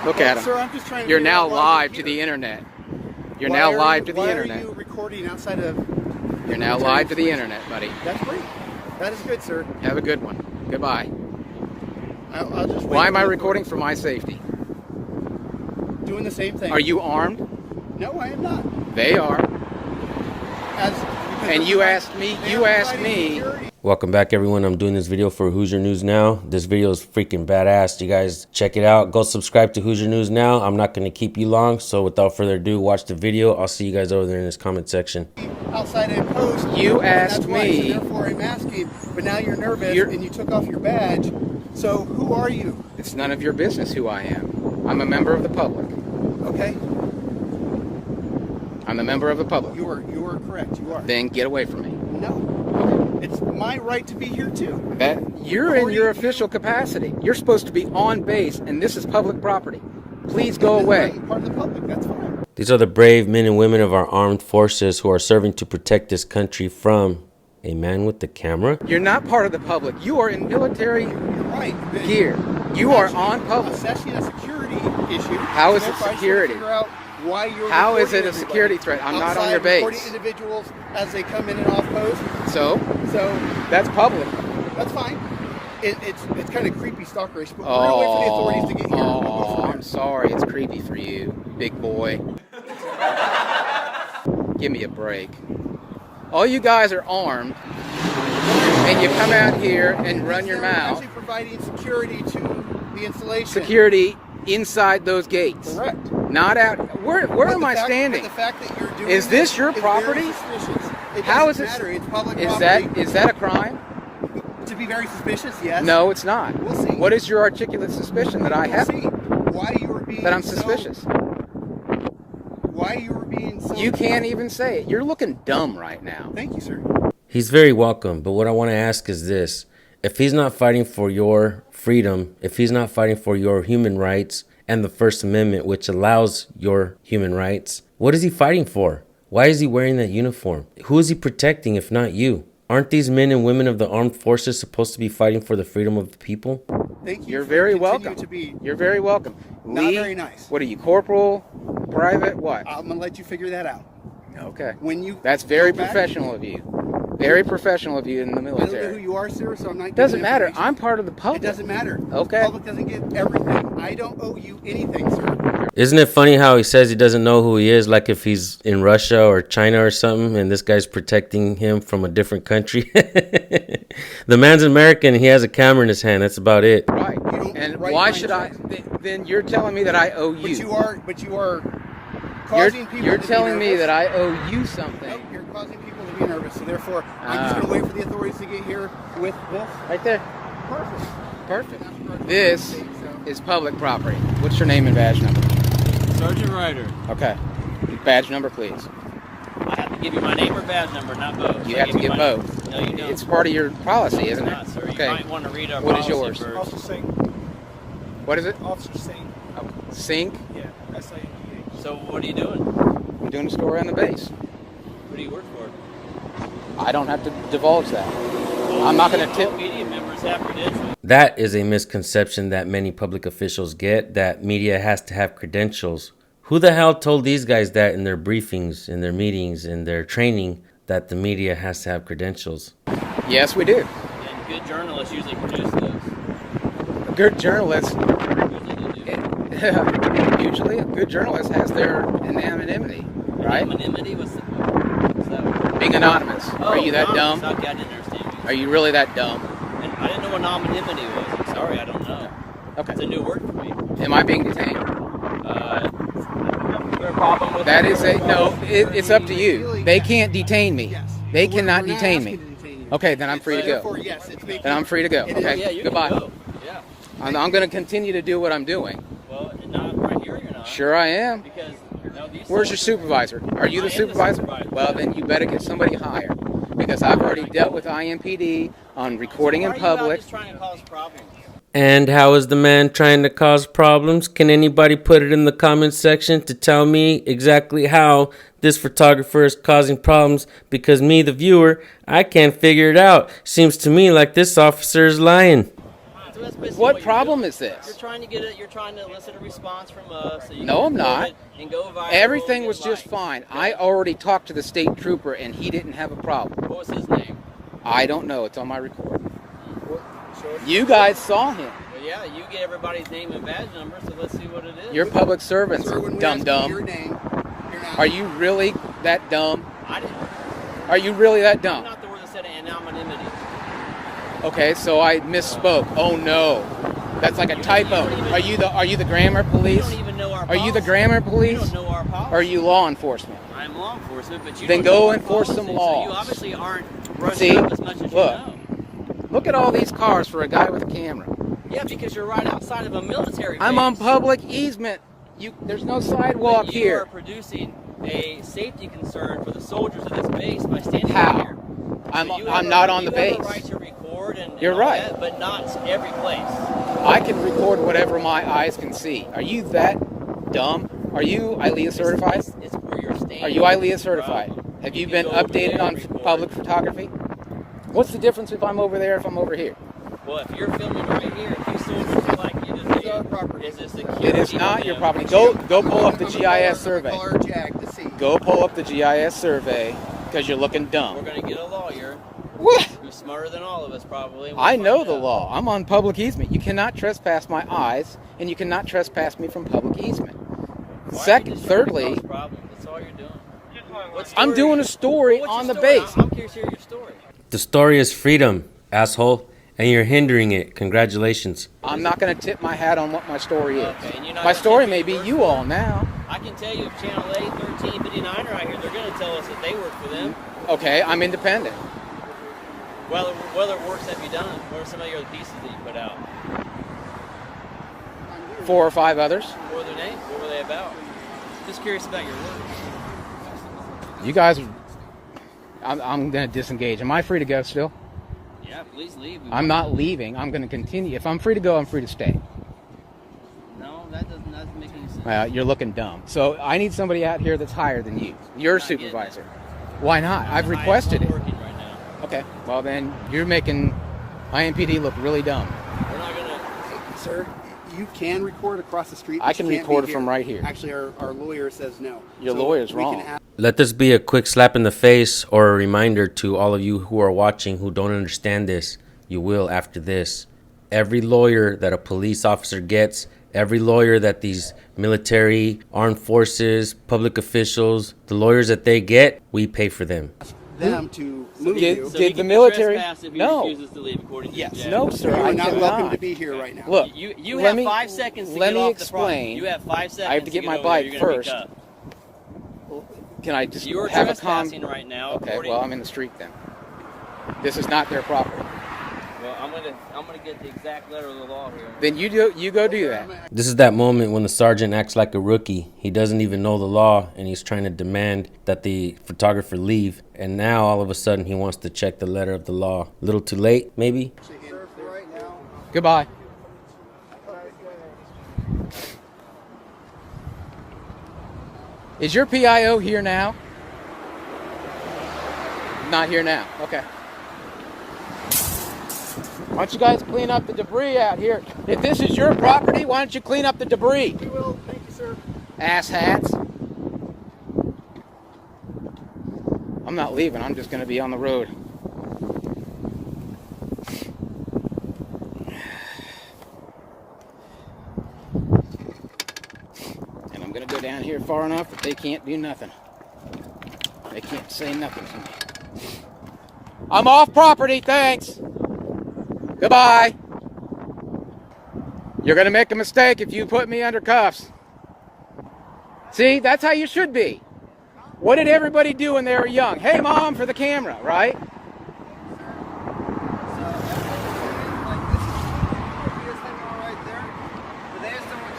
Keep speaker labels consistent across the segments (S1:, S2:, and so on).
S1: Look at him.
S2: Sir, I'm just trying to
S1: You're
S2: figure
S1: now
S2: out why
S1: live
S2: you're
S1: to the
S2: here.
S1: internet. You're now live to the internet.
S2: Why are you recording outside of...
S1: You're now live to the internet, buddy.
S2: That's great. That is good, sir.
S1: Have a good one. Goodbye.
S2: I'll just wait.
S1: Why am I recording for my safety?
S2: Doing the same thing.
S1: Are you armed?
S2: No, I am not.
S1: They are. And you asked me.
S3: Welcome back, everyone. I'm doing this video for Hoosier News Now. This video is freaking badass. You guys check it out. Go subscribe to Hoosier News Now. I'm not going to keep you long, so without further ado, watch the video. I'll see you guys over there in this comment section.
S2: Outside in post.
S1: You asked me.
S2: So therefore, I'm asking. But now you're nervous and you took off your badge. So who are you?
S1: It's none of your business who I am. I'm a member of the public.
S2: Okay.
S1: I'm a member of the public.
S2: You are correct. You are.
S1: Then get away from me.
S2: No. It's my right to be here too.
S1: That you're in your official capacity. You're supposed to be on base, and this is public property. Please go away.
S2: I'm part of the public. That's fine.
S3: These are the brave men and women of our armed forces who are serving to protect this country from a man with the camera.
S1: You're not part of the public. You are in military gear. You are on public.
S2: Assessing a security issue.
S1: How is it security?
S2: Why you're
S1: How is it a security threat? I'm not on your base.
S2: Recording individuals as they come in and off post.
S1: So that's public.
S2: That's fine. It's kind of creepy stalkerish, but we're gonna wait for the authorities to get here.
S1: Oh, I'm sorry. It's creepy for you, big boy. Give me a break. All you guys are armed, and you come out here and run your mouth.
S2: Actually providing security to the installation.
S1: Security inside those gates.
S2: Correct.
S1: Not out. Where am I standing?
S2: The fact that you're doing
S1: is this your property? How is it?
S2: It's public
S1: property. Is that a crime?
S2: To be very suspicious, yes.
S1: No, it's not.
S2: We'll see.
S1: What is your articulate suspicion that I have?
S2: We'll see. Why you were being
S1: that I'm suspicious.
S2: Why you were being so...
S1: You can't even say it. You're looking dumb right now.
S2: Thank you, sir.
S3: He's very welcome, but what I want to ask is this. If he's not fighting for your freedom, if he's not fighting for your human rights and the First Amendment, which allows your human rights, what is he fighting for? Why is he wearing that uniform? Who is he protecting if not you? Aren't these men and women of the armed forces supposed to be fighting for the freedom of the people?
S2: Thank you.
S1: You're very welcome. You're very welcome.
S2: Not very nice.
S1: What are you, corporal, private, what?
S2: I'm going to let you figure that out.
S1: Okay.
S2: That's
S1: very professional of you. Very professional of you in the military.
S2: I don't know who you are, sir, so I'm not...
S1: Doesn't matter. I'm part of the public.
S2: It doesn't matter.
S1: Okay.
S2: The public doesn't get everything. I don't owe you anything, sir.
S3: Isn't it funny how he says he doesn't know who he is, like if he's in Russia or China or something, and this guy's protecting him from a different country? The man's American, he has a camera in his hand, that's about it.
S1: Right. And why should I... Then you're telling me that I owe you.
S2: But you are causing people
S1: You're telling me that I owe you something.
S2: Nope, you're causing people to be nervous, so therefore I'm just going to wait for the authorities to get here with this.
S1: Right there. Perfect. This is public property. What's your name and badge number?
S4: Sergeant Ryder.
S1: Okay. Badge number, please.
S4: I have to give you my name or badge number, not both.
S1: You have to give both.
S4: No, you don't.
S1: It's part of your policy, isn't
S4: It's not,
S1: it?
S4: sir.
S1: Okay.
S4: You might want to read our
S1: What is
S4: policy
S1: yours?
S4: first.
S5: Officer Sink.
S1: What is it?
S5: Officer Sink.
S1: Sink?
S5: Yeah, S-I-N-K.
S4: So what are you doing?
S1: I'm doing a story on the base.
S4: What do you work for?
S1: I don't have to divulge that. I'm not going to tell.
S4: Media members have credentials.
S3: That is a misconception that many public officials get, that media has to have credentials. Who the hell told these guys that in their briefings, in their meetings, in their training, that the media has to have credentials?
S1: Yes, we do.
S4: And good journalists usually produce those.
S1: A good journalist,
S4: Usually
S1: usually a good journalist has their anonymity, right?
S4: Anonymity? What's that?
S1: Being anonymous. Are you that dumb?
S4: Okay, I didn't understand you.
S1: Are you really that dumb?
S4: And I didn't know what anonymity was. I'm sorry, I don't know.
S1: Okay.
S4: It's a new word for me.
S1: Am I being detained?
S4: Problem with
S1: That is it's up to you. They can't detain me. They cannot detain me. Okay, then I'm free to go. Then I'm free to go. Okay,
S4: you
S1: goodbye.
S4: Can go. Yeah.
S1: I'm going to continue to do what I'm doing.
S4: Well, not right here, you're not.
S1: Sure I am.
S4: Because
S1: Where's your supervisor? Are you the supervisor? Well, then you better get somebody higher. Because I've already dealt with IMPD on recording in public.
S4: Just trying to cause problems?
S3: And how is the man trying to cause problems? Can anybody put it in the comment section to tell me exactly how this photographer is causing problems? Because me, the viewer, I can't figure it out. Seems to me like this officer is lying.
S4: that's basically
S1: What
S4: you're
S1: problem
S4: doing.
S1: is this?
S4: You're trying to get it. You're trying to elicit a response from us. So you
S1: No,
S4: can
S1: I'm not.
S4: record it and go viral
S1: Everything
S4: and
S1: was
S4: get
S1: just
S4: likes.
S1: fine.
S4: Okay?
S1: I already talked to the state trooper, and he didn't have a problem.
S4: What was his name?
S1: I don't know. It's on my record. You guys saw him.
S4: Well, yeah, you get everybody's name and badge number, so let's see what it is.
S1: You're public servants,
S2: Sir, when we
S1: dumb
S2: ask you your
S1: dumb.
S2: name, you're not.
S1: Are you really that dumb?
S4: I didn't.
S1: Are you really that
S4: I'm
S1: dumb?
S4: not the word that said anonymity.
S1: Okay, so I misspoke. Oh no, that's like a typo. Are you the grammar
S4: You
S1: police?
S4: don't even know our
S1: Are you the
S4: policy.
S1: grammar
S4: You
S1: police?
S4: don't know our policy.
S1: Or are you law enforcement?
S4: I'm law enforcement, but you
S1: Then
S4: don't know
S1: go
S4: our
S1: enforce
S4: policy,
S1: some
S4: So you
S1: laws.
S4: obviously aren't brushing
S1: See?
S4: up as much as
S1: Look.
S4: you know.
S1: Look at all these cars for a guy with a camera.
S4: Yeah, because you're right outside of a military base.
S1: I'm on public easement. There's no sidewalk
S4: But you
S1: here.
S4: are producing a safety concern for the soldiers of this base by standing
S1: How?
S4: here.
S1: I'm
S4: So you
S1: I'm
S4: have
S1: not
S4: a-
S1: on the
S4: you have
S1: base.
S4: a right to record and
S1: You're
S4: all
S1: right.
S4: that, but not every place.
S1: I can record whatever my eyes can see. Are you that dumb? Are you ILEA certified?
S4: It's where you're standing.
S1: Are you ILEA certified?
S4: Right.
S1: Have you
S4: can
S1: been
S4: go over
S1: updated
S4: there
S1: on
S4: and record.
S1: public photography? What's the difference if I'm over there if I'm over here?
S4: Well, if you're filming right here, if you soldiers would like you to
S2: It's
S4: do,
S2: our property.
S4: is a security.
S1: It is not your
S4: cam.
S1: property. Go pull up the GIS survey.
S2: Call our JAG to see.
S1: Go pull up the GIS survey because you're looking
S4: We're
S1: dumb.
S4: gonna get a lawyer
S1: What?
S4: who's smarter than all of us probably. and we'll
S1: I know
S4: find
S1: the
S4: out.
S1: law. I'm on public easement. You cannot trespass my eyes, and you cannot trespass me from public easement.
S4: Why are you
S1: Second,
S4: just trying to
S1: thirdly,
S4: cause problems? That's all you're doing. What
S1: I'm
S4: story-
S1: doing a story
S4: What's
S1: on
S4: your
S1: the
S4: story?
S1: base.
S4: I'm curious to hear your story.
S3: The story is freedom, asshole, and you're hindering it. Congratulations.
S1: I'm not going to tip my hat on what my story is.
S4: Okay, and you're not
S1: My
S4: gonna
S1: story
S4: tip
S1: may
S4: your
S1: be
S4: word
S1: you
S4: for
S1: all
S4: it?
S1: now.
S4: I can tell you if Channel 8, 1359 are out here, they're going to tell us that they work for them.
S1: Okay, I'm independent.
S4: What other works have you done? What are some of your other pieces that you put out?
S1: 4 or 5 others.
S4: What were their names? What were they about? Just curious about your work.
S1: You guys, I'm going to disengage. Am I free to go still?
S4: Yeah, please leave.
S1: I'm not leaving. I'm going to continue. If I'm free to go, I'm free to stay.
S4: No, that doesn't make any sense.
S1: Well, you're looking dumb. So I need somebody out here that's higher than you. You're a
S4: Not getting
S1: supervisor. Why not? I've
S4: I'm
S1: requested it.
S4: working right now.
S1: Okay. Well, then you're making IMPD look really dumb.
S4: We're not going to...
S2: Sir, you can record across the street.
S1: I
S2: but
S1: can
S2: you can't
S1: record
S2: be
S1: it from right here.
S2: Actually, our lawyer says no.
S1: Your
S2: So
S1: lawyer's
S2: we can
S1: wrong.
S2: ask-
S3: Let this be a quick slap in the face or a reminder to all of you who are watching who don't understand this. You will after this. Every lawyer that a police officer gets, every lawyer that these military, armed forces, public officials, the lawyers that they get, we pay for them.
S2: them to move
S1: Did-
S2: you.
S4: So
S1: did
S4: he
S1: the
S4: can be
S1: military-
S4: trespassed if he
S1: No.
S4: refuses to leave, according to
S2: Yes.
S4: the
S1: No,
S4: judge.
S1: sir.
S2: You
S1: I
S2: are not
S1: cannot.
S2: welcome to be here right now.
S1: Look,
S4: You
S1: let
S4: have
S1: me-
S4: 5 seconds to
S1: let
S4: get
S1: me
S4: off the property.
S1: explain.
S4: You have 5 seconds.
S1: I have to get my
S4: over there.
S1: bike
S4: You're gonna be
S1: first.
S4: cut.
S1: Can I just
S4: You are
S1: have a
S4: trespassing right now.
S1: Okay,
S4: according-
S1: well, I'm in the street then. This is not their property.
S4: Well, I'm gonna get the exact letter of the law here.
S1: Then you go do that.
S3: This is that moment when the sergeant acts like a rookie. He doesn't even know the law and he's trying to demand that the photographer leave. And now all of a sudden he wants to check the letter of the law. A little too late, maybe?
S2: Sir, for right now.
S1: Goodbye. Is your PIO here now? Not here now. Okay. Why don't you guys clean up the debris out here? If this is your property, why don't you clean up the debris?
S2: We will. Thank you, sir.
S1: Ass hats. I'm not leaving. I'm just going to be on the road. And I'm going to go down here far enough that they can't do nothing. They can't say nothing to me. I'm off property, thanks. Goodbye. You're going to make a mistake if you put me under cuffs. See, that's how you should be. What did everybody do when they were young? Hey, Mom, for the camera, right?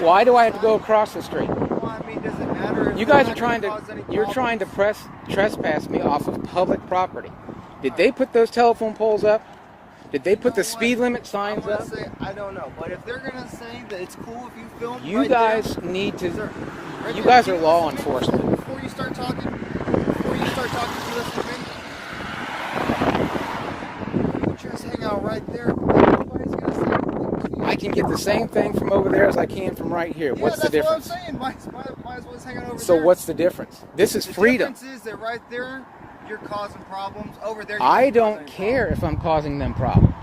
S1: Why do I have to go across the street? You guys are trying to trespass me off of public property. Did they put those telephone poles up? Did they put the speed limit signs up?
S5: I don't know, but if they're gonna say that it's cool if you film,
S1: You
S5: right
S1: guys
S5: there,
S1: need to.
S5: right
S1: You
S5: there,
S1: guys
S5: do
S1: are
S5: you
S1: law
S5: listen to me
S1: enforcement.
S5: Before you start talking, do you listen to me? Just hang out right there. Nobody's gonna say anything to you.
S1: can get the same thing from over there as I can from right here. What's the difference?
S2: That's what I'm saying. Might as well just hang on over
S1: So
S2: there.
S1: what's the difference? This is freedom.
S2: The difference is that right there, you're causing problems. Over there,
S1: I don't care if I'm causing them problems.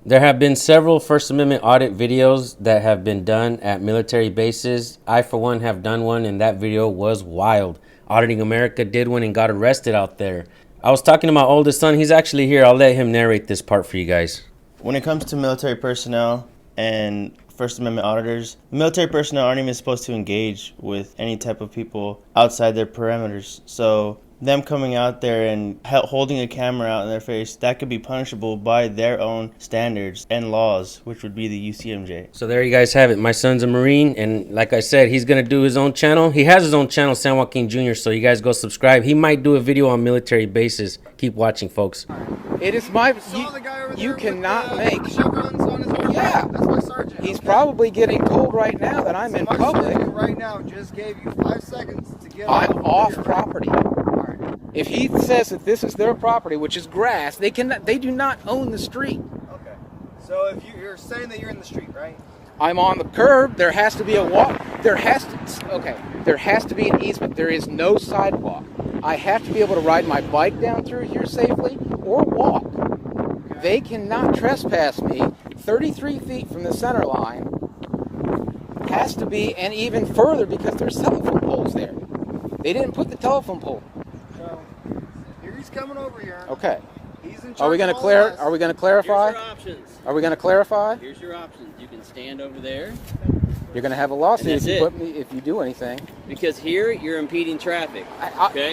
S3: There have been several First Amendment audit videos that have been done at military bases. I, for one, have done one, and that video was wild. Auditing America did one and got arrested out there. I was talking to my oldest son. He's actually here. I'll let him narrate this part for you guys.
S6: When it comes to military personnel and First Amendment auditors, military personnel aren't even supposed to engage with any type of people outside their parameters. So them coming out there and holding a camera out in their face, that could be punishable by their own standards and laws, which would be the UCMJ.
S3: So there you guys have it. My son's a Marine, and like I said, he's going to do his own channel. He has his own channel, San Joaquin Jr., so you guys go subscribe. He might do a video on military bases. Keep watching, folks.
S1: It is my... You cannot make... Yeah.
S2: That's my sergeant.
S1: He's probably getting told right now that I'm in public.
S2: Right now just gave you 5 seconds to get
S1: I'm off property. If he says that this is their property, which is grass, they do not own the street.
S2: Okay. So if you're saying that you're in the street, right?
S1: I'm on the curb. There has to be a walk. There has to be an easement. There is no sidewalk. I have to be able to ride my bike down through here safely or walk. They cannot trespass me 33 feet from the center line. Has to be, and even further because there's telephone poles there. They didn't put the telephone pole.
S2: So here he's coming over here.
S1: Okay.
S2: He's in charge.
S1: Are we going to clarify?
S4: Here's your options.
S1: Are we going to clarify?
S4: Here's your options. You can stand over there.
S1: You're going to have a lawsuit
S4: And
S1: if
S4: that's
S1: if you do anything.
S4: Because here you're impeding traffic.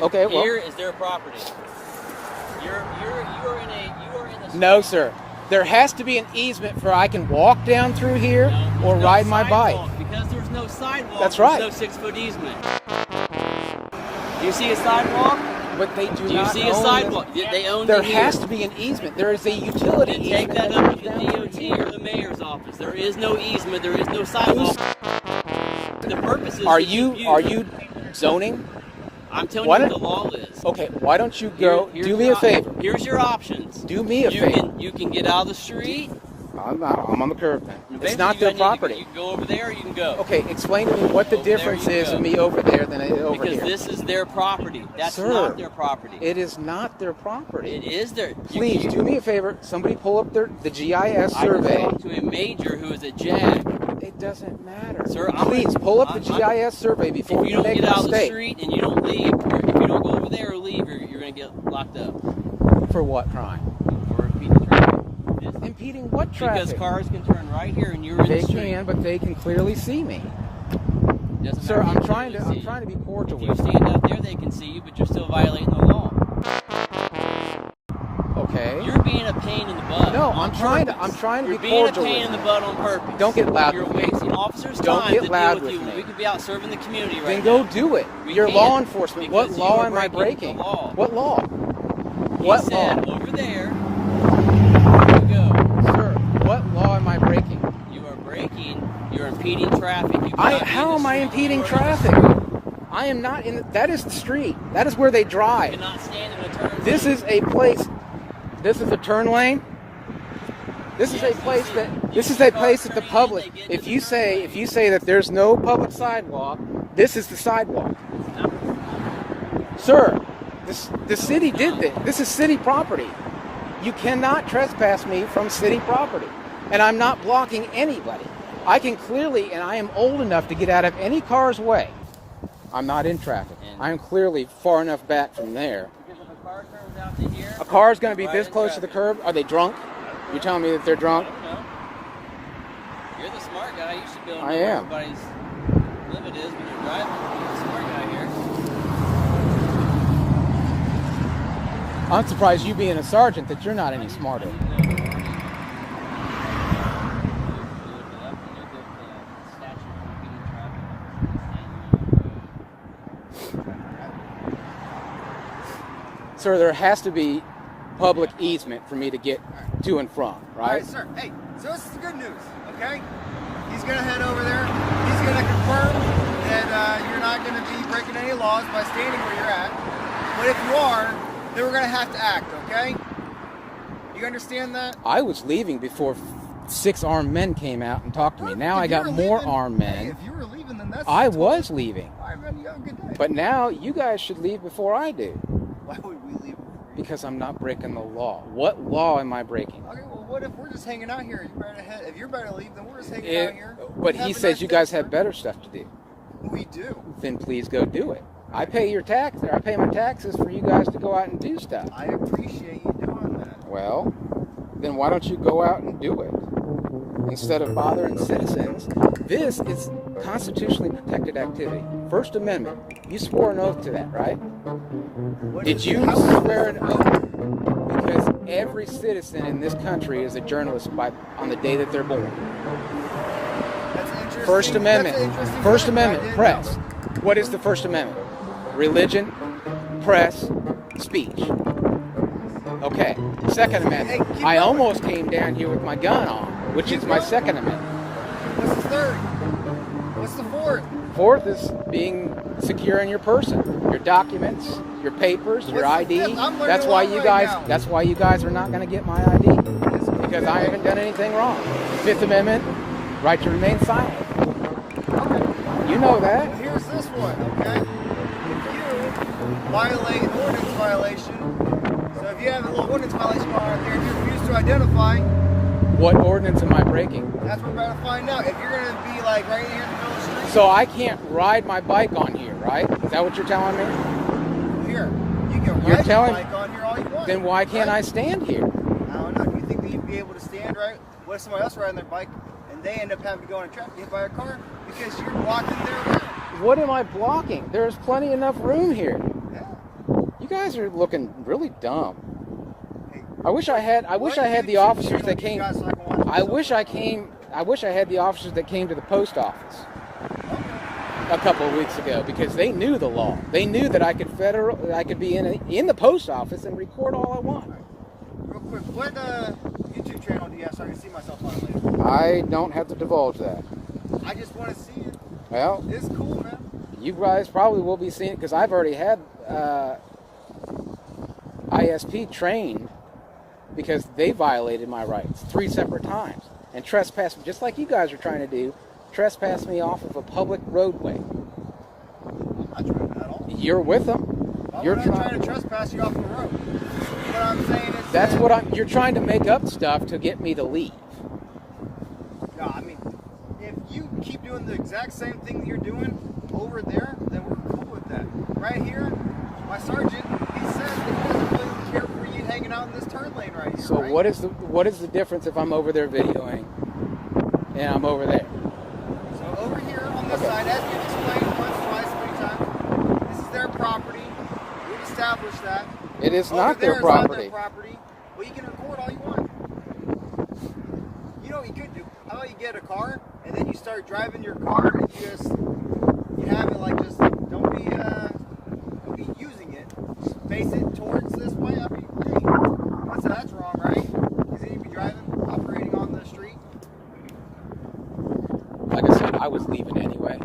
S1: Okay. Well,
S4: Here is their property. You are in a
S1: no, sir. There has to be an easement for I can walk down through here or ride my bike.
S4: Because there's no sidewalk.
S1: That's right.
S4: There's no 6-foot easement. Do you see a sidewalk?
S1: But they do
S4: Do you
S1: not
S4: see a
S1: own
S4: sidewalk?
S1: this.
S4: They own
S1: There
S4: it
S1: has
S4: here.
S1: to be an easement. There is a utility
S4: Then take
S1: easement.
S4: that up with the DOT or the mayor's office. There is no easement. There is no sidewalk. The purpose is
S1: Are you zoning?
S4: I'm telling you what the law is.
S1: Okay, why don't you go?
S4: Here's
S1: Do me
S4: your
S1: a favor.
S4: Here's your options.
S1: Do me a favor.
S4: You can get out of the street.
S1: I'm on the curb then. It's
S4: Maybe
S1: not
S4: you
S1: their
S4: need to
S1: property.
S4: You can go over there or you can go.
S1: Okay, explain to me what the
S4: Over there
S1: difference
S4: you
S1: is
S4: go.
S1: of me over there than over
S4: Because
S1: here.
S4: this is their property. That's
S1: Sir,
S4: not their property.
S1: It is not their property.
S4: It is their.
S1: Please do me a favor. Somebody pull up the GIS
S4: I
S1: survey.
S4: talked to a major who is a JAG.
S1: It doesn't matter.
S4: Sir,
S1: please pull up the GIS survey before
S4: If you
S1: you
S4: don't
S1: make
S4: get
S1: a
S4: out of the
S1: mistake.
S4: street and you don't leave, or if you don't go over there or leave, you're going to get locked up.
S1: For what crime?
S4: For impeding traffic.
S1: Impeding what traffic?
S4: Because cars can turn right here and you're in
S1: They
S4: the street.
S1: can, but they can clearly see me.
S4: Doesn't
S1: Sir,
S4: matter
S1: I'm
S4: if
S1: trying
S4: they
S1: to
S4: see you.
S1: be cordial
S4: If you
S1: with you.
S4: stand out there, they can see you, but you're still violating the law.
S1: Okay.
S4: You're being a pain in the butt.
S1: No,
S4: on
S1: I'm trying to
S4: purpose.
S1: be
S4: You're being a
S1: cordial
S4: pain
S1: with
S4: in the
S1: you.
S4: butt on purpose.
S1: Don't get loud
S4: You're
S1: with me.
S4: wasting officers'
S1: Don't
S4: time
S1: get
S4: to
S1: loud
S4: deal with
S1: with
S4: you.
S1: me.
S4: We could be out serving the community right
S1: Then
S4: now.
S1: go do it.
S4: We
S1: You're
S4: can't,
S1: law enforcement. What
S4: because you
S1: law
S4: are
S1: am I breaking?
S4: the law.
S1: What law?
S4: He
S1: What
S4: said
S1: law?
S4: over there. You go.
S1: Sir, what law am I breaking?
S4: You are breaking. You're impeding traffic. You cannot be in
S1: How
S4: the
S1: am I
S4: street.
S1: impeding
S4: You are in the
S1: traffic?
S4: street.
S1: I am not in. That is the street. That is where they
S4: You
S1: drive.
S4: cannot stand in a turn
S1: This
S4: lane.
S1: is a place. This is a turn lane. This is a place that the public. If you say that there's no public sidewalk, this is the sidewalk. Sir, the city did this. This is city property. You cannot trespass me from city property, and I'm not blocking anybody. I can clearly, and I am old enough to get out of any car's way. I'm not in traffic. I am clearly far enough back from there.
S4: Because if a car turns out to here,
S1: A car is going to be
S4: right
S1: this
S4: in
S1: close to the
S4: traffic.
S1: curb. Are they drunk? You're telling me that they're drunk?
S4: I don't know. You're the smart guy. You should be able to
S1: I
S4: know where
S1: am.
S4: everybody's limit is when you're driving. You're the smart guy here.
S1: I'm surprised you being a sergeant that you're not any smarter. Sir, there has to be public easement for me to get to and from,
S2: All
S1: right?
S2: right, sir. Hey, so this is the good news, okay? He's going to head over there. He's going to confirm that you're not going to be breaking any laws by standing where you're at. But if you are, then we're going to have to act, okay? You understand that?
S1: I was leaving before 6 armed men came out and talked to me. Now I got more armed men.
S2: Hey, if you were leaving, then that's...
S1: I was leaving.
S2: All right, man, you have a good day.
S1: But now you guys should leave before I do.
S2: Why would we leave?
S1: Because I'm not breaking the law. What law am I breaking?
S2: Okay, well, what if we're just hanging out here? If you're better to leave, then we're just hanging out here.
S1: But he says you guys have better stuff to do.
S2: We do.
S1: Then please go do it. I pay your tax. I pay my taxes for you guys to go out and do stuff.
S2: I appreciate you doing that.
S1: Well, then why don't you go out and do it instead of bothering citizens? This is constitutionally protected activity. First Amendment. You swore an oath to that, right? Did you swear an oath? Because every citizen in this country is a journalist on the day that they're born.
S2: That's interesting.
S1: First Amendment.
S2: That's an interesting
S1: First
S2: fact.
S1: Amendment. Press. What is the First Amendment? Religion, press, speech. Okay. Second Amendment.
S2: Hey,
S1: I almost came down here with my gun on, which is my Second Amendment.
S2: What's the third? What's the fourth?
S1: Fourth is being secure in your person, your documents, your papers, your
S2: What's the
S1: ID.
S2: fifth? I'm learning
S1: That's
S2: a
S1: why
S2: lot
S1: you
S2: right
S1: guys.
S2: now.
S1: That's why you guys are not going to get my ID because I haven't done anything wrong. Fifth Amendment, right to remain silent.
S2: Okay.
S1: You know that.
S2: Well, here's this one, okay? If you violate an ordinance violation, so if you have a little ordinance violation on there and you refuse to identify,
S1: What ordinance am I breaking?
S2: that's what we're about to find out. If you're going to be like right here in the middle of the street,
S1: So I can't ride my bike on here, right? Is that what you're telling me?
S2: here, you can
S1: You're
S2: ride
S1: telling-
S2: your bike on here all you want.
S1: Then why can't
S2: right?
S1: I stand here?
S2: I don't know. Do you think that you'd be able to stand right? What if somebody else riding their bike and they end up having to go in a traffic hit by a car because you're blocking their route?
S1: What am I blocking? There's plenty enough room here.
S2: Yeah.
S1: You guys are looking really dumb.
S2: Hey,
S1: I wish I had the officers that came.
S2: I
S1: I wish I had the officers that came to the post office a couple of weeks ago because they knew the law. They knew that I could be in the post office and record all I want.
S2: Real quick, what YouTube channel do you have so I can see myself on it later?
S1: I don't have to divulge that.
S2: I just want to see it.
S1: Well,
S2: It's cool, man.
S1: you guys probably will be seeing it because I've already had ISP trained because they violated my rights 3 separate times and trespassed me, just like you guys are trying to do, trespassed me off of a public roadway.
S2: I'm not trying to at all.
S1: You're with them.
S2: You're not trying to trespass you off the road. What I'm saying is
S1: That's
S2: that,
S1: what you're trying to make up stuff to get me to leave.
S2: No, I mean, if you keep doing the exact same thing that you're doing over there, then we're cool with that. Right here, my sergeant, he says that he doesn't really care for you hanging out in this turn lane right here.
S1: So
S2: right?
S1: what is the difference if I'm over there videoing and I'm over there?
S2: So over here on this side, as we've explained once, twice, 3 times, this is their property. We've established that.
S1: It is
S2: Over
S1: not
S2: there
S1: their
S2: is not
S1: property.
S2: their property. Well, you can record all you want. You know what you could do? How about you get a car and then you start driving your car and you have it like just don't be using it. Just face it towards this way. I mean, hey, that's wrong, right? Because then you'd be driving, operating on the street.
S1: Like I said, I was leaving anyway.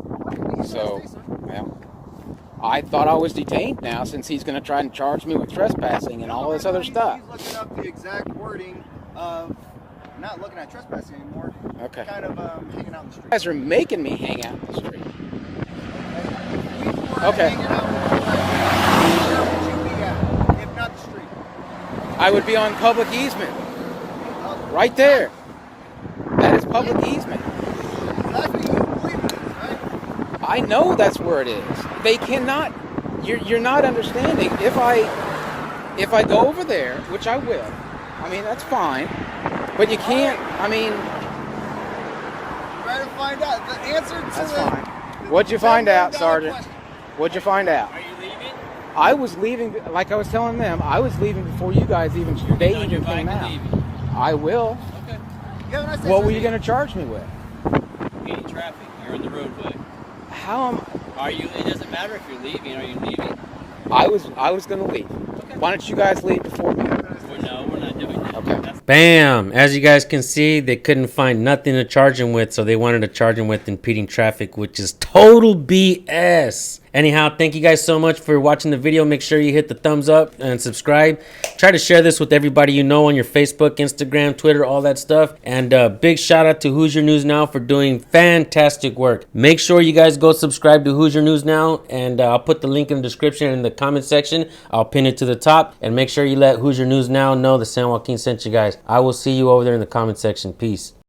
S1: So, well, I thought I was detained now since he's going to try and charge me with trespassing and all this other stuff.
S2: He's looking up the exact wording of not looking at trespassing anymore.
S1: Okay.
S2: Kind of hanging out in the street.
S1: You guys are making me hang out in the street.
S2: Okay.
S1: Okay.
S2: Where would you be at, if not the street?
S1: I would be on public easement. Right there. That is public easement.
S2: That's what you believe it is, right?
S1: I know that's where it is. They cannot. You're not understanding. If I go over there, which I will, I mean that's fine. But you can't. I mean,
S2: Try to find out the answer to
S1: that's
S2: the.
S1: fine. What'd you find out, Sergeant?
S2: Question.
S1: What'd you find out?
S4: Are you leaving?
S1: I was leaving, like I was telling them, I was leaving before you guys even, they
S4: On
S1: even
S4: your bike
S1: came
S4: and
S1: out.
S4: leaving.
S1: I will.
S4: Okay.
S2: You have a nice day,
S1: What were
S2: sir.
S1: you going to charge me with?
S4: Any traffic. You're in the roadway.
S1: How am
S4: Are you? It doesn't matter if you're leaving. Are you leaving?
S1: I was going to leave.
S4: Okay.
S1: Why don't you guys leave before me?
S4: Well, no, we're not doing that.
S1: Okay.
S4: That's
S3: Bam! As you guys can see, they couldn't find nothing to charge him with, so they wanted to charge him with impeding traffic, which is total BS. Anyhow, thank you guys so much for watching the video. Make sure you hit the thumbs up and subscribe. Try to share this with everybody you know on your Facebook, Instagram, Twitter, all that stuff. And big shout out to Hoosier News Now for doing fantastic work. Make sure you guys go subscribe to Hoosier News Now, and I'll put the link in the description and in the comment section. I'll pin it to the top, and make sure you let Hoosier News Now know that San Joaquin sent you guys. I will see you over there in the comment section. Peace.